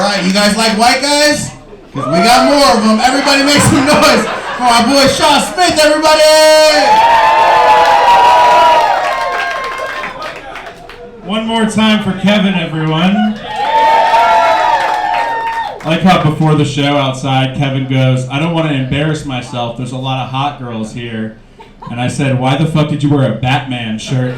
right, you guys like white guys? Because we got more of them. Everybody make some noise for our boy Sean Smith, everybody! One more time for Kevin, everyone. I like how before the show outside, Kevin goes, I don't want to embarrass myself. There's a lot of hot girls here. And I said, why the fuck did you wear a Batman shirt?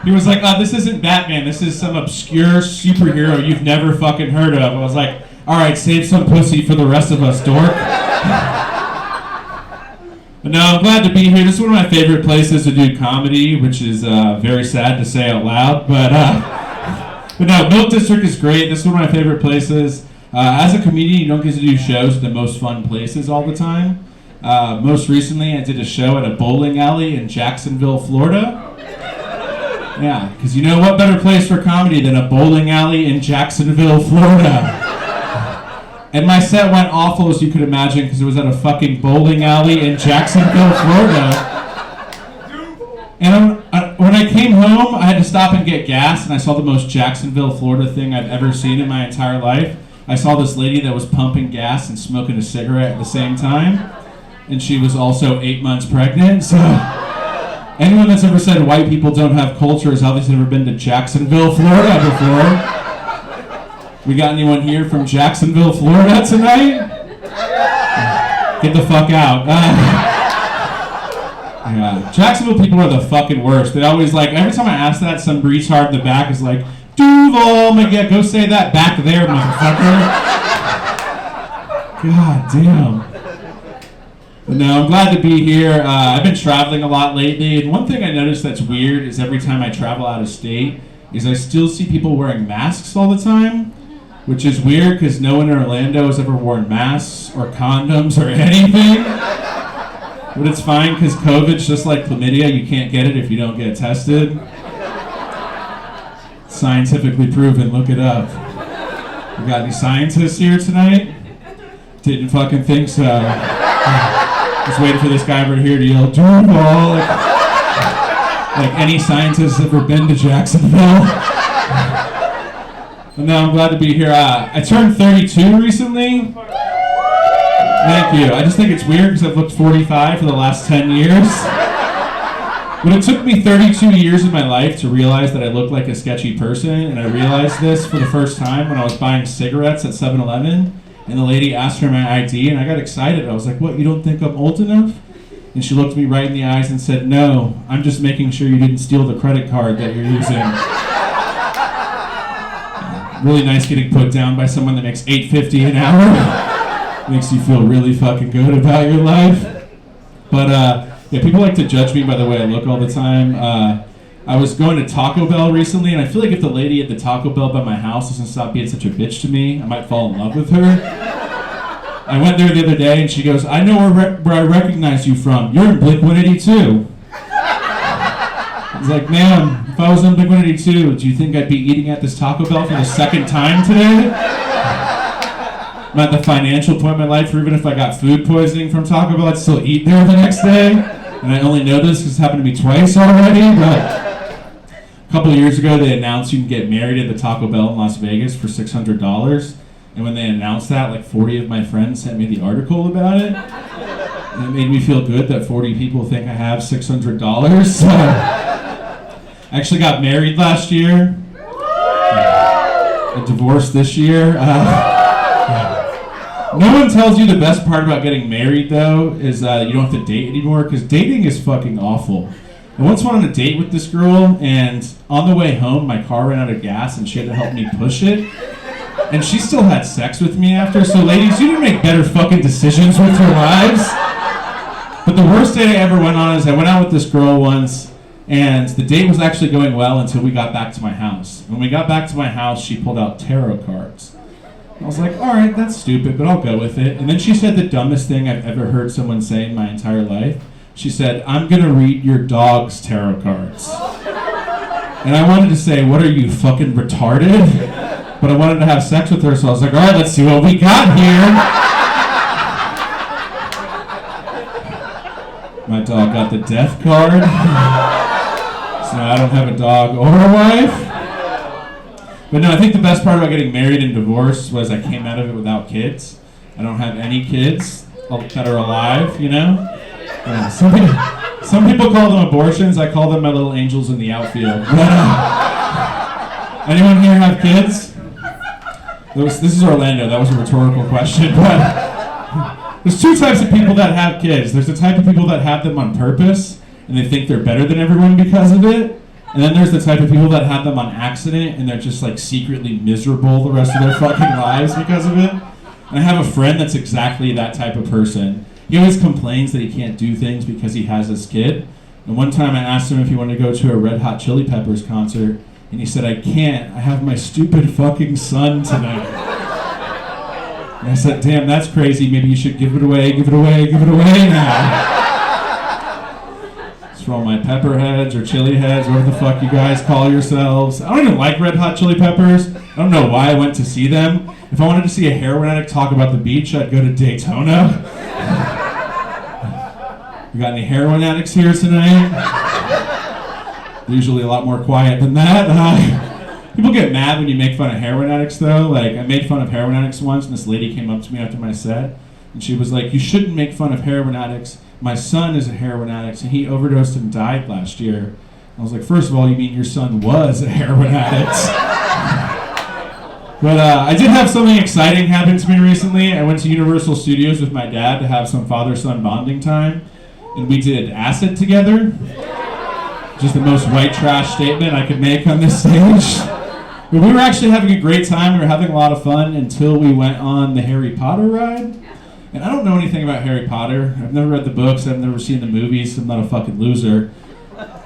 He was like, oh, this isn't Batman. This is some obscure superhero you've never fucking heard of. I was like, all right, save some pussy for the rest of us, dork. But no, I'm glad to be here. This is one of my favorite places to do comedy, which is very sad to say out loud. But no, Milk District is great. This is one of my favorite places. As a comedian, you don't get to do shows at the most fun places all the time. Most recently, I did a show at a bowling alley in Jacksonville, Florida. Yeah, because you know what better place for comedy than a bowling alley in Jacksonville, Florida? And my set went awful, as you could imagine, because it was at a fucking bowling alley in Jacksonville, Florida. And when I came home, I had to stop and get gas, and I saw the most Jacksonville, Florida thing I've ever seen in my entire life. I saw this lady that was pumping gas and smoking a cigarette at the same time, and she was also 8 months pregnant, so... Anyone that's ever said white people don't have culture has obviously never been to Jacksonville, Florida before. We got anyone here from Jacksonville, Florida tonight? Get the fuck out. Yeah. Jacksonville people are the fucking worst. They always like, every time I ask that, some retard in the back is like, Duval, yeah, go say that back there, motherfucker. God damn. But no, I'm glad to be here. I've been traveling a lot lately, and one thing I noticed that's weird is every time I travel out of state is I still see people wearing masks all the time, which is weird because no one in Orlando has ever worn masks or condoms or anything. But it's fine because COVID's just like chlamydia. You can't get it if you don't get tested. Scientifically proven. Look it up. We got any scientists here tonight? Didn't fucking think so. Just waiting for this guy over here to yell, Duval! Like any scientist has ever been to Jacksonville. But no, I'm glad to be here. I turned 32 recently. Thank you. I just think it's weird because I've looked 45 for the last 10 years. But it took me 32 years of my life to realize that I look like a sketchy person, and I realized this for the first time when I was buying cigarettes at 7-Eleven. And the lady asked for my ID, and I got excited. I was like, what, you don't think I'm old enough? And she looked me right in the eyes and said, no, I'm just making sure you didn't steal the credit card that you're using. Really nice getting put down by someone that makes $8.50 an hour. Makes you feel really fucking good about your life. But, yeah, people like to judge me by the way I look all the time. I was going to Taco Bell recently, and I feel like if the lady at the Taco Bell by my house doesn't stop being such a bitch to me, I might fall in love with her. I went there the other day, and she goes, I know where I recognize you from. You're in Blink-182. I was like, ma'am, if I was in Blink-182, do you think I'd be eating at this Taco Bell for the second time today? I'm at the financial point in my life where even if I got food poisoning from Taco Bell, I'd still eat there the next day. And I only know this because it's happened to me twice already, but... A couple of years ago, they announced you can get married at the Taco Bell in Las Vegas for $600. And when they announced that, like 40 of my friends sent me the article about it. And it made me feel good that 40 people think I have $600. So I actually got married last year. I divorced this year. No one tells you the best part about getting married, though, is you don't have to date anymore, because dating is fucking awful. I once went on a date with this girl, and on the way home, my car ran out of gas, and she had to help me push it. And she still had sex with me after, so ladies, you didn't make better fucking decisions with your lives. But the worst date I ever went on is I went out with this girl once, and the date was actually going well until we got back to my house. When we got back to my house, she pulled out tarot cards. I was like, all right, that's stupid, but I'll go with it. And then she said the dumbest thing I've ever heard someone say in my entire life. She said, I'm going to read your dog's tarot cards. And I wanted to say, what are you, fucking retarded? But I wanted to have sex with her, so I was like, all right, let's see what we got here. My dog got the death card. So I don't have a dog or a wife. But no, I think the best part about getting married and divorced was I came out of it without kids. I don't have any kids that are alive, you know? Some people call them abortions. I call them my little angels in the outfield. But, anyone here have kids? This is Orlando. That was a rhetorical question. But there's two types of people that have kids. There's the type of people that have them on purpose, and they think they're better than everyone because of it. And then there's the type of people that have them on accident, and they're just like secretly miserable the rest of their fucking lives because of it. And I have a friend that's exactly that type of person. He always complains that he can't do things because he has this kid. And one time I asked him if he wanted to go to a Red Hot Chili Peppers concert, and he said, I can't. I have my stupid fucking son tonight. And I said, damn, that's crazy. Maybe you should give it away now. It's for all my pepper heads or chili heads, whatever the fuck you guys call yourselves. I don't even like Red Hot Chili Peppers. I don't know why I went to see them. If I wanted to see a heroin addict talk about the beach, I'd go to Daytona. We got any heroin addicts here tonight? They're usually a lot more quiet than that. People get mad when you make fun of heroin addicts, though. Like, I made fun of heroin addicts once, and this lady came up to me after my set, and she was like, you shouldn't make fun of heroin addicts. My son is a heroin addict, and he overdosed and died last year. I was like, first of all, you mean your son was a heroin addict? But I did have something exciting happen to me recently. I went to Universal Studios with my dad to have some father-son bonding time, and we did acid together. Just the most white trash statement I could make on this stage. But we were actually having a great time. We were having a lot of fun until we went on the Harry Potter ride. And I don't know anything about Harry Potter. I've never read the books. I've never seen the movies. So I'm not a fucking loser.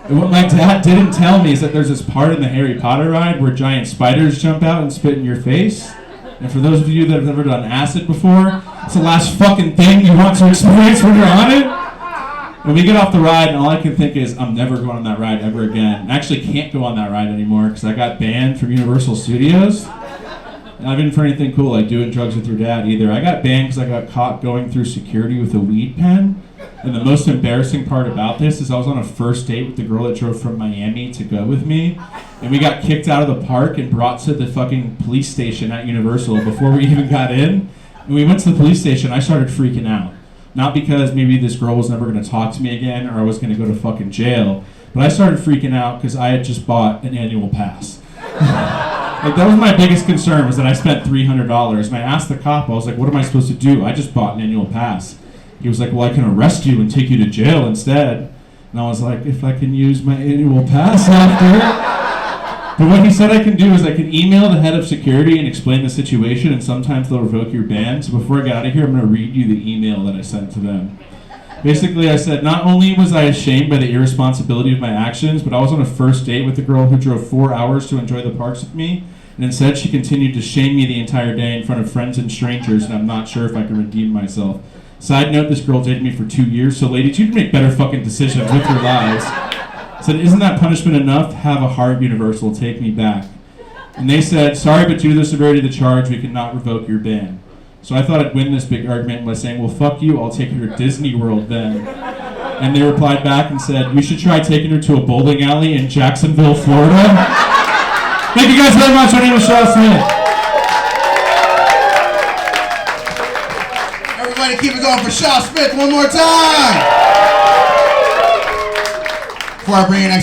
And what my dad didn't tell me is that there's this part in the Harry Potter ride where giant spiders jump out and spit in your face. And for those of you that have never done acid before, it's the last fucking thing you want to experience when you're on it. And we get off the ride, and all I can think is, I'm never going on that ride ever again. I actually can't go on that ride anymore because I got banned from Universal Studios. And I've been for anything cool like doing drugs with your dad either. I got banned because I got caught going through security with a weed pen. And the most embarrassing part about this is I was on a first date with the girl that drove from Miami to go with me. And we got kicked out of the park and brought to the fucking police station at Universal before we even got in. And we went to the police station, I started freaking out. Not because maybe this girl was never going to talk to me again or I was going to go to fucking jail. But I started freaking out because I had just bought an annual pass. Like, that was my biggest concern, was that I spent $300. And I asked the cop, I was like, what am I supposed to do? I just bought an annual pass. He was like, well, I can arrest you and take you to jail instead. And I was like, if I can use my annual pass after. But what he said I can do is I can email the head of security and explain the situation, and sometimes they'll revoke your ban. So before I get out of here, I'm going to read you the email that I sent to them. Basically, I said, not only was I ashamed by the irresponsibility of my actions, but I was on a first date with a girl who drove 4 hours to enjoy the parks with me, and instead she continued to shame me the entire day in front of friends and strangers, and I'm not sure if I can redeem myself. Side note, this girl dated me for 2 years, so ladies, you can make better fucking decisions with your lives. I said, isn't that punishment enough? Have a heart, Universal, take me back. And they said, sorry, but due to the severity of the charge, we cannot revoke your ban. So I thought I'd win this big argument by saying, well, fuck you, I'll take her to Disney World then. And they replied back and said, we should try taking her to a bowling alley in Jacksonville, Florida. Thank you guys very much. My name is Shaw Smith. Everybody keep it going for Shaw Smith one more time. Before I bring in next